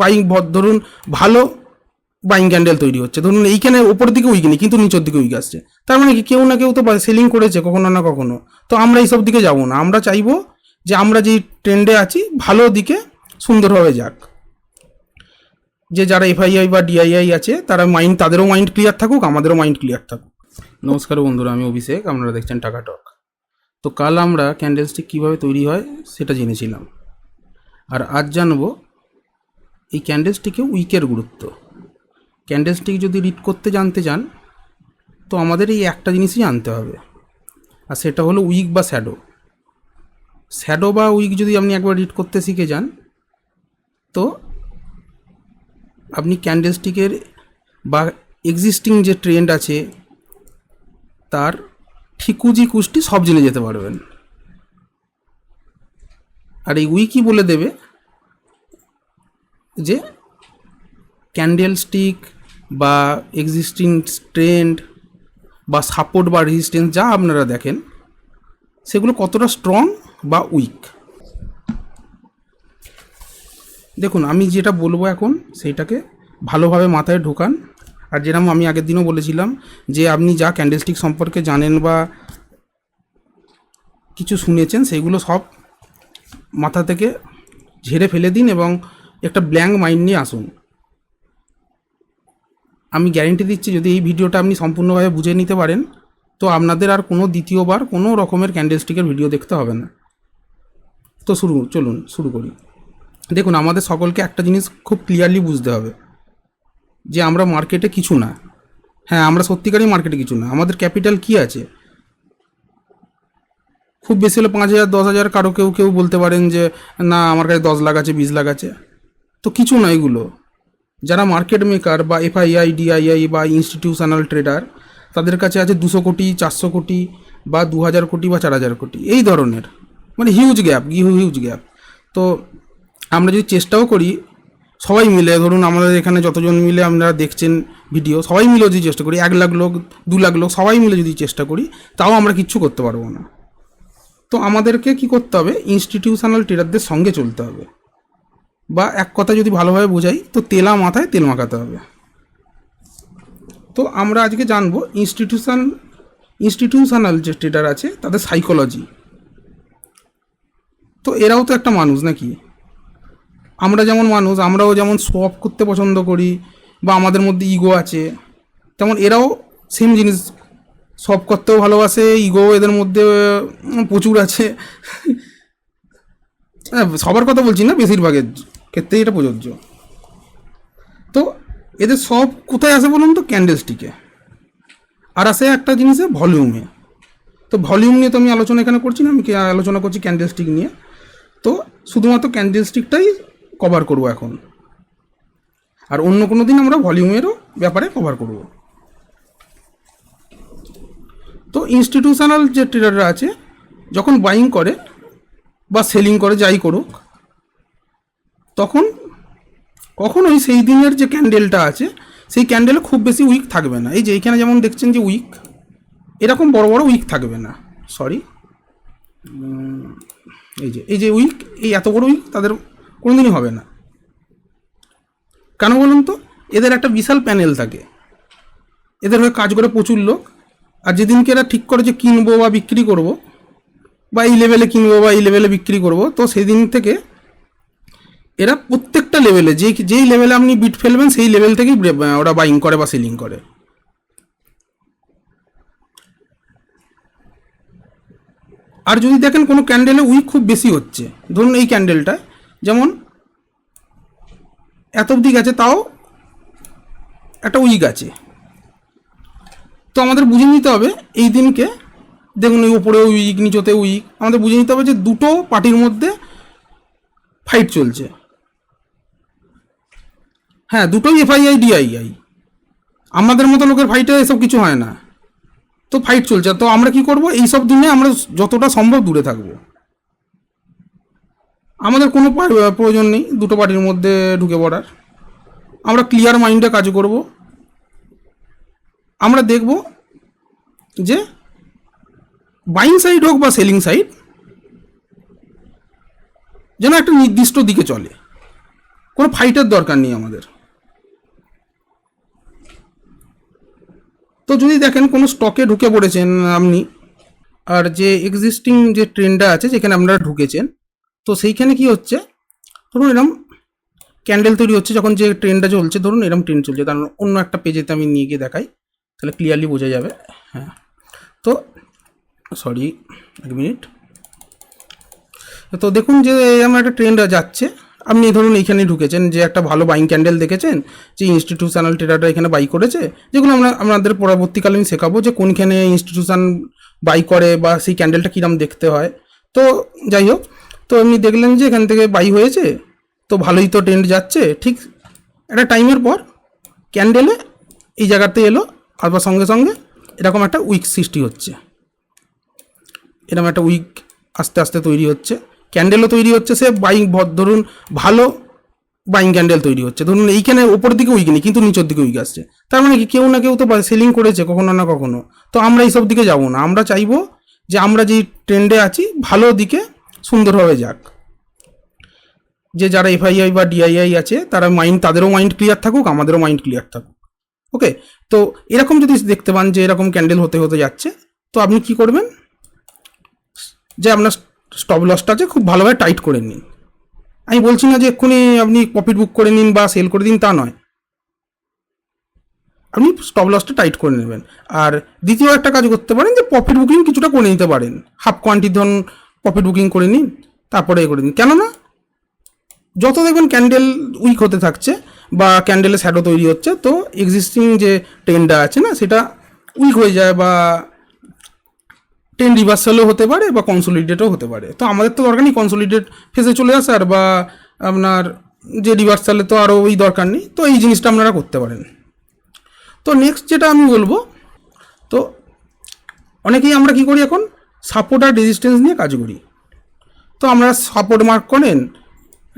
Buying ধরুন ভালো buying candle তৈরি হচ্ছে, ধরুন এইখানে ওপরের দিকে উইক নেই কিন্তু নিচের দিকে উইক আসছে, তার মানে কি কেউ না কেউ তো সেলিং করেছে কখনো না কখনো। তো আমরা এইসব দিকে যাব না, আমরা চাইবো যে আমরা যেই ট্রেন্ডে আছি ভালো দিকে সুন্দরভাবে যাক। যে যারা এফআইআই বা ডিআইআই আছে তারা তাদেরও মাইন্ড ক্লিয়ার থাকুক, আমাদেরও মাইন্ড ক্লিয়ার থাকুক। নমস্কার বন্ধুরা, আমি অভিষেক, আপনারা দেখছেন টাকা টক। তো কাল আমরা ক্যান্ডেলস্টিক কীভাবে তৈরি হয় সেটা জেনেছিলাম, আর আজ জানবো এই ক্যান্ডেলস্টিকে উইকের গুরুত্ব। ক্যান্ডেলস্টিক যদি রিড করতে জানতে চান তো আমাদের এই একটা জিনিসই জানতে হবে, আর সেটা হলো উইক বা শ্যাডো। শ্যাডো বা উইক যদি আপনি একবার রিড করতে শিখে যান তো আপনি ক্যান্ডেলস্টিকের বা এক্সিস্টিং যে ট্রেন্ড আছে তার ঠিকুজি কুষ্টি সব জেনে যেতে পারবেন। আর এই উইকই বলে দেবে যে ক্যান্ডেলস্টিক বা এক্সিস্টিং ট্রেন্ড বা সাপোর্ট বা রেজিস্ট্যান্স যা আপনারা দেখেন সেগুলো কতটা স্ট্রং বা উইক। দেখুন, আমি যেটা বলবো এখন সেইটাকে ভালোভাবে মাথায় ঢোকান। আর যেরকম আমি আগের দিনও বলেছিলাম যে আপনি যা ক্যান্ডেলস্টিক সম্পর্কে জানেন বা কিছু শুনেছেন সেগুলো সব মাথা থেকে ঝেড়ে ফেলে দিন এবং একটা ব্ল্যাঙ্ক মাইন্ড নিয়ে আসুন। আমি গ্যারেন্টি দিচ্ছি যদি এই ভিডিওটা আপনি সম্পূর্ণভাবে বুঝে নিতে পারেন তো আপনাদের আর কোনো দ্বিতীয়বার কোনো রকমের ক্যান্ডেলস্টিকের ভিডিও দেখতে হবে না। তো চলুন শুরু করি। দেখুন, আমাদের সকলকে একটা জিনিস খুব ক্লিয়ারলি বুঝতে হবে যে আমরা মার্কেটে কিছু না। হ্যাঁ, আমরা সত্যিকারই মার্কেটে কিছু না। আমাদের ক্যাপিটাল কি আছে? খুব বেশি হলে 5,000 10,000, কারো কেউ বলতে পারেন যে না আমার কাছে 10 লাখ আছে 20 লাখ আছে, তো কিছু না এগুলো। যারা মার্কেট মেকার বা এফআইআই ডিআইআই বা ইনস্টিটিউশনাল ট্রেডার তাদের কাছে আছে 200 কোটি 400 কোটি বা 2000 কোটি বা 4000 কোটি, এই ধরনের, মানে হিউজ গ্যাপ। তো আমরা যদি চেষ্টাও করি সবাই মিলে, ধরুন আমাদের এখানে যতজন মিলে আপনারা দেখছেন ভিডিও, সবাই মিলে যদি চেষ্টা করি, 1 লাখ লোক 2 লাখ লোক সবাই মিলে যদি চেষ্টা করি তাও আমরা কিচ্ছু করতে পারবো না। তো আমাদেরকে কি করতে হবে? ইনস্টিটিউশনাল ট্রেডারদের সঙ্গে চলতে হবে, বা এক কথা যদি ভালোভাবে বোঝাই তো তেলা মাথায় তেল মাখাতে হবে। তো আমরা আজকে জানবো ইনস্টিটিউশনাল যে ট্রেডার আছে তাদের সাইকোলজি। তো এরাও তো একটা মানুষ নাকি? আমরা যেমন মানুষ, আমরাও যেমন শো অফ করতে পছন্দ করি বা আমাদের মধ্যে ইগো আছে, তেমন এরাও সেম জিনিস শো অফ করতেও ভালোবাসে, ইগো এদের মধ্যে প্রচুর আছে। সবার কথা বলছি না, বেশিরভাগের ক্ষেত্রেই এটা প্রযোজ্য। তো এদের সব কোথায় আসে বলুন তো? ক্যান্ডেলস্টিকে। আর আসে একটা জিনিসে ভলিউমে। তো ভলিউম নিয়ে তো আমি আলোচনা এখানে করছি না, আমি আলোচনা করছি ক্যান্ডেলস্টিক নিয়ে। তো শুধুমাত্র ক্যান্ডেলস্টিকটাই কভার করব এখন, আর অন্য কোনো দিন আমরা ভলিউমেরও ব্যাপারে কভার করব। তো ইনস্টিটিউশনাল যে ট্রেডাররা আছে যখন বাইং করে বা সেলিং করে যাই করুক, তখন কখনোই সেই দিনের যে ক্যান্ডেলটা আছে সেই ক্যান্ডেলে খুব বেশি উইক থাকবে না। এই যে এইখানে যেমন দেখছেন যে উইক, এরকম বড় বড় উইক থাকবে না। এই যে উইক, এই এত বড় উইক তাদের কোনোদিনই হবে না। কেন বলুন তো? এদের একটা বিশাল প্যানেল থাকে, এদের হয়ে কাজ করে প্রচুর লোক। আর যেদিনকে এরা ঠিক করে যে কিনবো বা বিক্রি করব, বা এই লেভেলে কিনবো বা এই লেভেলে বিক্রি করব, তো সেই দিন থেকে এরা প্রত্যেকটা লেভেলে যেই লেভেলে আপনি বিট ফেলবেন সেই লেভেল থেকেই ওরা বাইং করে বা সেলিং করে। আর যদি দেখেন কোনো ক্যান্ডেলে উইক খুব বেশি হচ্ছে, ধরুন এই ক্যান্ডেলটা যেমন এত অবধি গেছে তাও একটা উইক আছে, তো আমাদের বুঝে নিতে হবে এই দিনকে, দেখুন এই উপরে উইক নিচতে উইক, আমাদের বুঝে নিতে হবে যে দুটো পার্টির মধ্যে ফাইট চলছে। হ্যাঁ, দুটোই এফআইআই ডিআইআই, আমাদের মতো লোকের ফাইটে এসব কিছু হয় না। তো ফাইট চলছে, তো আমরা কি করব? এইসব দিনে আমরা যতটা সম্ভব দূরে থাকবো। আমাদের কোনো প্রয়োজন নেই দুটো পার্টির মধ্যে ঢুকে পড়ার। আমরা ক্লিয়ার মাইন্ডে কাজ করব। আমরা দেখব যে বাইং সাইড হোক বা সেলিং সাইড যেন একটা নির্দিষ্ট দিকে চলে, কোনো ফাইটের দরকার নেই আমাদের। তো যদি দেখেন কোনো স্টকে ঢুকে পড়েছেন আপনি, আর যে এক্সিস্টিং যে ট্রেন্ডটা আছে যেখানে আপনারা ঢুকেছেন, তো সেইখানে কি হচ্ছে, ধরুন এরকম ক্যান্ডেল তৈরি হচ্ছে যখন যে ট্রেন্ডটা চলছে, ধরুন এরকম ট্রেন্ড চলছে, কারণ অন্য একটা পেজেতে আমি নিয়ে গিয়ে দেখাই, তাহলে ক্লিয়ারলি বোঝা যাবে। হ্যাঁ, তো সরি, এক মিনিট। তো দেখুন যে আমার একটা ট্রেন্ড যাচ্ছে, আপনি ধরুন এইখানে ঢুকেছেন, যে একটা ভালো বাইং ক্যান্ডেল দেখেছেন, যে ইনস্টিটিউশনাল ট্রেডাররা এখানে বাই করেছে, যেগুলো আমরা আপনাদের পরবর্তীকালে আমি শেখাবো যে কোনখানে ইনস্টিটিউশন বাই করে বা সেই ক্যান্ডেলটা কীরকম দেখতে হয়। তো যাই হোক, তো আপনি দেখলেন যে এখান থেকে বাই হয়েছে, তো ভালোই তো ট্রেন্ড যাচ্ছে। ঠিক একটা টাইমের পর ক্যান্ডেলে এই জায়গাতে এলো, আবার সঙ্গে সঙ্গে এরকম একটা উইক সৃষ্টি হচ্ছে, এরকম একটা উইক আস্তে আস্তে তৈরি হচ্ছে, ক্যান্ডেলও তৈরি হচ্ছে, সে বাইং, ধরুন ভালো বাইং ক্যান্ডেল তৈরি হচ্ছে, ধরুন এইখানে ওপরের দিকে উইক নেই কিন্তু নিচের দিকে উইক আসছে, তার মানে কি কেউ না কেউ তো সেলিং করেছে কখনো না কখনো। তো আমরা এইসব দিকে যাব না, আমরা চাইবো যে আমরা যেই ট্রেন্ডে আছি ভালো দিকে সুন্দরভাবে যাক। যে যারা এফআইআই বা ডিআইআই আছে তারা তাদেরও মাইন্ড ক্লিয়ার থাকুক, আমাদেরও মাইন্ড ক্লিয়ার থাকুক। ওকে, তো এরকম যদি দেখতে পান যে এরকম ক্যান্ডেল হতে হতে যাচ্ছে, তো আপনি কি করবেন, যে আপনার স্টপ লসটা আছে খুব ভালোভাবে টাইট করে নিন। আমি বলছি না যে এক্ষুনি আপনি প্রফিট বুক করে নিন বা সেল করে দিন, তা নয়, আপনি স্টপ লসটা টাইট করে নেবেন। আর দ্বিতীয় একটা কাজ করতে পারেন, যে প্রফিট বুকিং কিছুটা করে নিতে পারেন, হাফ কোয়ান্টিটি ধরুন প্রফিট বুকিং করে নিন, তারপরে করে দিন। কেননা যত দেখবেন ক্যান্ডেল উইক হতে থাকছে বা ক্যান্ডেলের শ্যাডো তৈরি হচ্ছে, তো এক্সিস্টিং যে ট্রেন্ডটা আছে না সেটা উইক হয়ে যায়, বা ট্রেন্ড রিভার্সালও হতে পারে বা কনসোলিডেটও হতে পারে। তো আমাদের তো দরকার নেই কনসোলিডেট ফেসে চলে আসার, বা আপনার যে রিভার্সালে তো আরও ওই দরকার নেই। তো এই জিনিসটা আপনারা করতে পারেন। তো নেক্সট যেটা আমি বলবো, তো অনেকেই আমরা কি করি এখন, সাপোর্ট আর রেজিস্ট্যান্স নিয়ে কাজ করি। তো আমরা সাপোর্ট মার্ক করেন,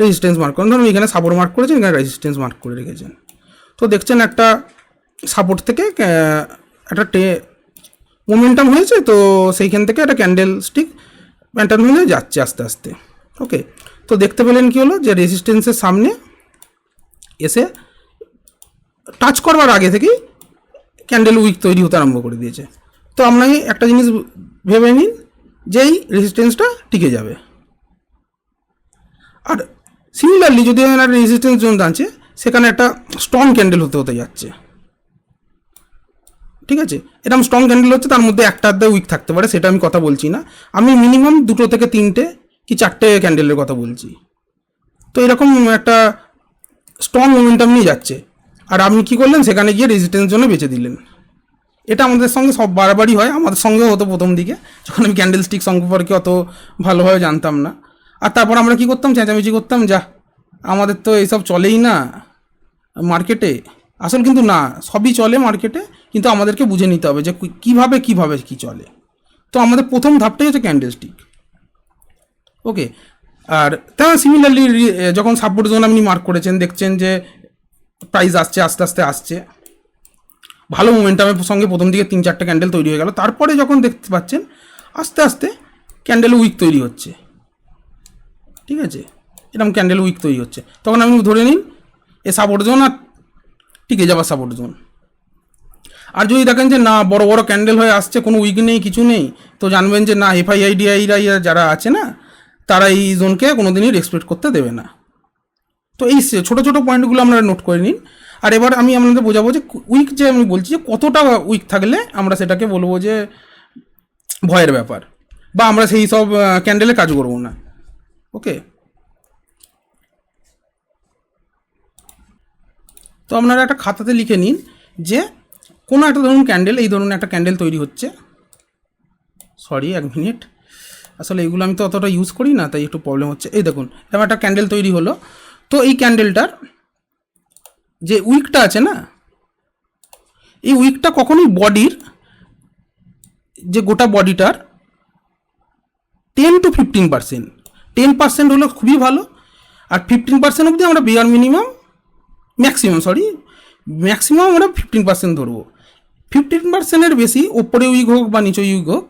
রেজিস্ট্যান্স মার্ক করেন, ধরুন এখানে সাপোর্ট মার্ক করেছেন, এখানে রেজিস্ট্যান্স মার্ক করে রেখেছেন। তো দেখছেন একটা সাপোর্ট থেকে একটা মোমেন্টাম হয়েছে, তো সেইখান থেকে একটা ক্যান্ডেল স্টিক প্যাটার্ন হয়ে যাচ্ছে আস্তে আস্তে। ওকে, তো দেখতে পেলেন কি হলো, যে রেজিস্ট্যান্সের সামনে এসে টাচ করবার আগে থেকেই ক্যান্ডেল উইক তৈরি হতে আরম্ভ করে দিয়েছে। তো আপনাকে একটা জিনিস ভেবে নিন, যে এই রেজিস্ট্যান্সটা টিকে যাবে। আর সিমিলারলি যদি একটা রেজিস্ট্যান্স জোন আছে, সেখানে একটা স্ট্রং ক্যান্ডেল হতে হতে যাচ্ছে, ঠিক আছে, এরকম স্ট্রং ক্যান্ডেল হচ্ছে, তার মধ্যে একটা আধটা উইক থাকতে পারে, সেটা আমি কথা বলছি না, আমি মিনিমাম 2 থেকে 3 কি 4 ক্যান্ডেলের কথা বলছি। তো এরকম একটা স্ট্রং মোমেন্টাম নিয়ে যাচ্ছে, আর আপনি কী করলেন, সেখানে গিয়ে রেজিস্ট্যান্স জন্য বেঁচে দিলেন। এটা আমাদের সঙ্গে সব বারবারই হয়, আমাদের সঙ্গেও হতো প্রথম দিকে, যখন আমি ক্যান্ডেল স্টিক সম্পর্কে অত ভালোভাবে জানতাম না। আর তারপর আমরা কী করতাম, চেঁচামেচি করতাম, যা আমাদের তো এইসব চলেই না মার্কেটে। আসল কিন্তু না, সবই চলে মার্কেটে, কিন্তু আমাদেরকে বুঝে নিতে হবে যে কীভাবে কী চলে। তো আমাদের প্রথম ধাপটাই হচ্ছে ক্যান্ডেল স্টিক। ওকে, আর তেমন সিমিলারলি যখন সাপোর্ট জোন আপনি মার্ক করেছেন, দেখছেন যে প্রাইস আসছে, আস্তে আস্তে আসছে, ভালো মোমেন্টামের সঙ্গে প্রথম দিকে 3-4 ক্যান্ডেল তৈরি হয়ে গেল, তারপরে যখন দেখতে পাচ্ছেন আস্তে আস্তে ক্যান্ডেল উইক তৈরি হচ্ছে, ঠিক আছে, এরকম ক্যান্ডেল উইক তৈরি হচ্ছে, তখন আপনি ধরে নিন এ সাপোর্ট জোন আর টিকে যাওয়া সাপোর্ট জোন। আর যদি দেখেন যে না বড় বড় ক্যান্ডেল হয়ে আসছে, কোনো উইক নেই, কিছু নেই, তো জানবেন যে না এফআইআইডিআইরা যারা আছে না, তারা এই জোনকে কোনো দিনই রেসপেক্ট করতে দেবে না। তো এই ছোটো ছোটো পয়েন্টগুলো আপনারা নোট করে নিন। আর এবার আমি আপনাদের বোঝাবো যে উইক, যে আমি বলছি যে কতটা উইক থাকলে আমরা সেটাকে বলবো যে ভয়ের ব্যাপার, বা আমরা সেই সব ক্যান্ডেলে কাজ করবো না। ওকে, তো আপনারা একটা খাতাতে লিখে নিন যে কোনো একটা ধরুন ক্যান্ডেল, এই ধরুন একটা ক্যান্ডেল তৈরি হচ্ছে, সরি এক মিনিট, আসলে এইগুলো আমি তো অতটা ইউজ করি না, তাই একটু প্রবলেম হচ্ছে। এই দেখুন এরকম একটা ক্যান্ডেল তৈরি হলো, তো এই ক্যান্ডেলটার যে উইকটা আছে না, এই উইকটা কখনোই বডির, যে গোটা বডিটার 10 to 15%, 10% হলো খুবই ভালো, আর 15% অবধি আমরা বিয়ার মিনিমাম, ম্যাক্সিমাম আমরা 15% ধরবো। 15%-এর বেশি ওপরে উইক হোক বা নিচে উইক হোক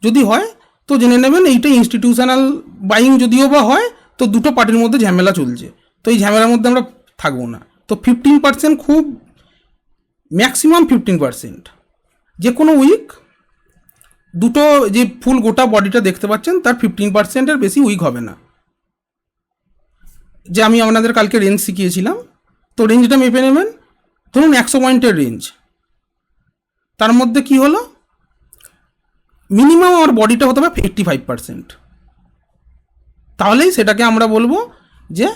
যদি হয়, তো জেনে নেবেন এইটা ইনস্টিটিউশনাল বাইং যদিও বা হয়, তো দুটো পার্টির মধ্যে ঝামেলা চলছে, তো এই ঝামেলার মধ্যে আমরা থাকবো না। তো 15% খুব ম্যাক্সিমাম 15%। যে কোনো উইক দুটো যে ফুল গোটা বডিটা দেখতে পাচ্ছেন তার 15%-এর বেশি উইক হবে না। যে আমি আপনাদের কালকে রেঞ্জ শিখিয়েছিলাম, তো রেঞ্জটা মেপে নেবেন। ধরুন 100 পয়েন্টের রেঞ্জ, তার মধ্যে কি হলো, মিনিমাম আমার বডিটা হতে হবে 85%। তাহলেই সেটাকে আমরা বলবো যে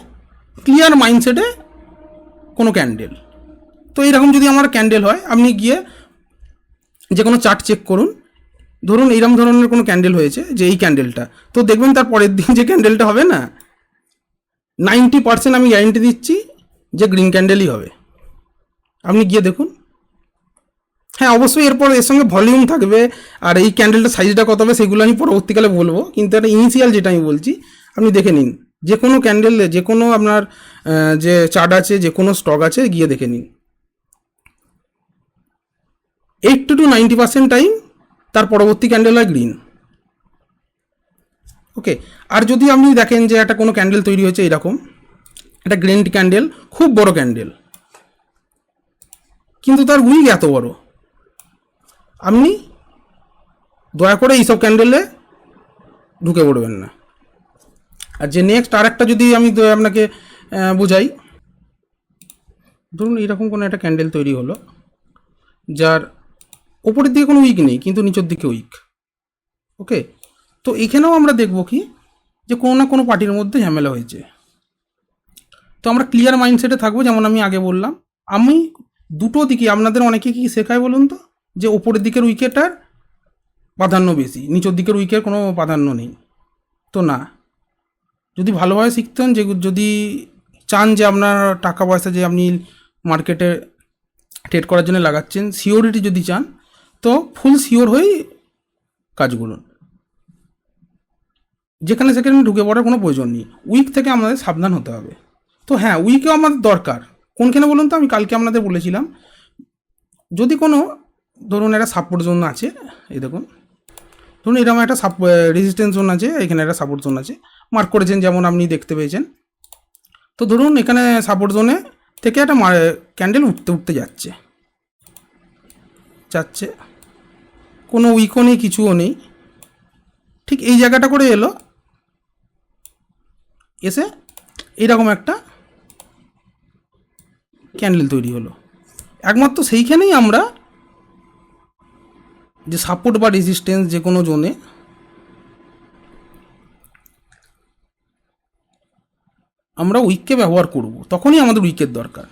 ক্লিয়ার মাইন্ডসেটে কোনো ক্যান্ডেল। তো এইরকম যদি আমার ক্যান্ডেল হয়, আপনি গিয়ে যে কোনো চার্ট চেক করুন। ধরুন এইরকম ধরনের কোনো ক্যান্ডেল হয়েছে, যে এই ক্যান্ডেলটা, তো দেখবেন তার পরের দিন যে ক্যান্ডেলটা হবে না, 90% আমি গ্যারেন্টি দিচ্ছি যে গ্রিন ক্যান্ডেলই হবে। আপনি গিয়ে দেখুন। হ্যাঁ, অবশ্যই এরপর এর সঙ্গে ভলিউম থাকবে, আর এই ক্যান্ডেলটার সাইজটা কত হবে সেগুলো আমি পরবর্তীকালে বলবো, কিন্তু একটা ইনিশিয়াল যেটা আমি বলছি আপনি দেখে নিন। যে কোনো ক্যান্ডেল, যে কোনো আপনার যে চার্ট আছে, যে কোনো স্টক আছে, গিয়ে দেখে নিন। 80 to 90% টাইম তার পরবর্তী ক্যান্ডেল হয় গ্রিন। ওকে, আর যদি আপনি দেখেন যে একটা কোনো ক্যান্ডেল তৈরি হয়েছে এরকম একটা গ্রিন ক্যান্ডেল, খুব বড় ক্যান্ডেল, কিন্তু তার উইক এত বড়, আপনি দয়া করে এইসব ক্যান্ডেলে ঢুকে পড়বেন না। আর যে নেক্সট আর একটা যদি আমি আপনাকে বোঝাই, ধরুন এইরকম কোনো একটা ক্যান্ডেল তৈরি হলো যার ওপরের দিকে কোনো উইক নেই কিন্তু নিচের দিকে উইক। ওকে, তো এখানেও আমরা দেখবো কি, যে কোনো না কোনো পার্টির মধ্যে ঝামেলা হয়েছে। তো আমরা ক্লিয়ার মাইন্ডসেটে থাকবো। যেমন আমি আগে বললাম, আমি দুটো দিকে, আপনাদের অনেকে কি শেখায় বলুন তো, যে ওপরের দিকের উইকেটার প্রাধান্য বেশি, নিচের দিকের উইকের কোনো প্রাধান্য নেই। তো না, যদি ভালোভাবে শিখতেন, যে যদি চান যে আপনার টাকা পয়সা যে আপনি মার্কেটে ট্রেড করার জন্য লাগাচ্ছেন, সিওরিটি যদি চান, তো ফুল সিওর হয়েই কাজ করুন। যেখানে সেখানে ঢুকে পড়ার কোনো প্রয়োজন নেই। উইক থেকে আমাদের সাবধান হতে হবে। তো হ্যাঁ, উইকেও আমাদের দরকার। কোনখানে বলুন তো, আমি কালকে আপনাদের বলেছিলাম, যদি কোনো ধরুন একটা সাপোর্ট জোন আছে, এই দেখুন, ধরুন এরকম একটা রেজিস্ট্যান্স জোন আছে, এখানে একটা সাপোর্ট জোন আছে, মার্ক করেছেন যেমন আপনি দেখতে পেয়েছেন। তো ধরুন এখানে সাপোর্ট জোনে থেকে একটা ক্যান্ডেল উঠতে উঠতে যাচ্ছে, কোনো উইকও নেই, কিছুও নেই, ঠিক এই জায়গাটা করে এলো, এসে এইরকম একটা ক্যান্ডেল তৈরি হলো। একমাত্র সেইখানেই আমরা যে সাপোর্ট বা রেজিস্ট্যান্স যে কোনো জোনে আমরা উইককে ব্যবহার করব, তখনই আমাদের উইকের দরকার।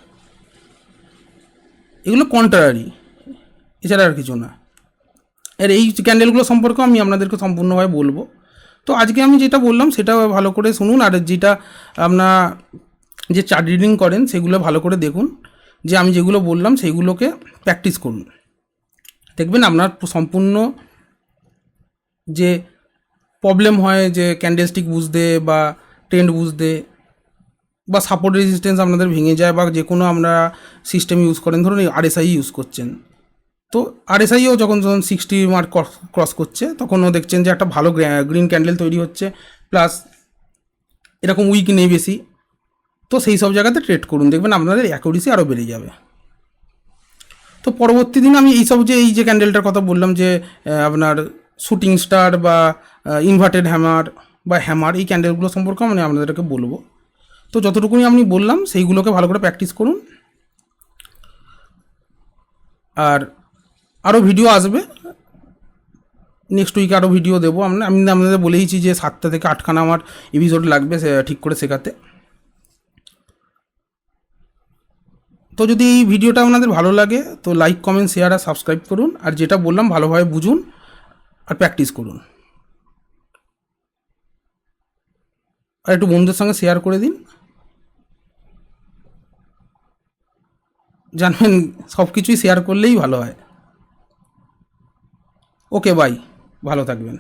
এগুলো কন্ট্রারি, এছাড়া আর কিছু না। আর এই ক্যান্ডেলগুলো সম্পর্কে আমি আপনাদেরকে সম্পূর্ণভাবে বলবো। তো আজকে আমি যেটা বললাম সেটা ভালো করে শুনুন, আর যেটা আপনার যে চার্ট রিডিং করেন সেগুলো ভালো করে দেখুন, যে আমি যেগুলো বললাম সেইগুলোকে প্র্যাকটিস করুন। দেখবেন আপনার সম্পূর্ণ যে প্রবলেম হয় যে ক্যান্ডেলস্টিক বুঝতে বা ট্রেন্ড বুঝতে, বা সাপোর্ট রেজিস্ট্যান্স আপনাদের ভেঙে যায়, বা যে কোনো আমরা সিস্টেম ইউজ করেন, ধরুন এই আরএসআই ইউজ করছেন, তো আরএসআইও যখন 60 মার্ক ক্রস করছে, তখনও দেখছেন যে একটা ভালো গ্রিন ক্যান্ডেল তৈরি হচ্ছে, প্লাস এরকম উইক নেই বেশি। তো সেই সব জায়গাতে ট্রেড করুন, দেখবেন আপনাদের অ্যাকুরেসি আরও বেড়ে যাবে। তো পরবর্তী দিন আমি এই যে ক্যান্ডেলটার কথা বললাম, যে আপনার শুটিং স্টার বা ইনভার্টেড হ্যামার বা হ্যামার, এই ক্যান্ডেলগুলো সম্পর্কে আমি আপনাদেরকে বলবো। তো যতটুকুনি আমি বললাম সেইগুলোকে ভালো করে প্র্যাকটিস করুন। আর আরও ভিডিও আসবে, নেক্সট উইকে আরও ভিডিও দেবো। আমি আপনাদের বলেইছি যে 7টা থেকে 8খানা আমার এপিসোড লাগবে ঠিক করে শেখাতে। তো যদি এই ভিডিওটা আপনাদের ভালো লাগে, তো লাইক, কমেন্ট, শেয়ার আর সাবস্ক্রাইব করুন। আর যেটা বললাম ভালোভাবে বুঝুন আর প্র্যাকটিস করুন, আর একটু বন্ধুদের সঙ্গে শেয়ার করে দিন। জানবেন সব কিছুই শেয়ার করলেই ভালো হয়। ওকে, বাই, ভালো থাকবেন।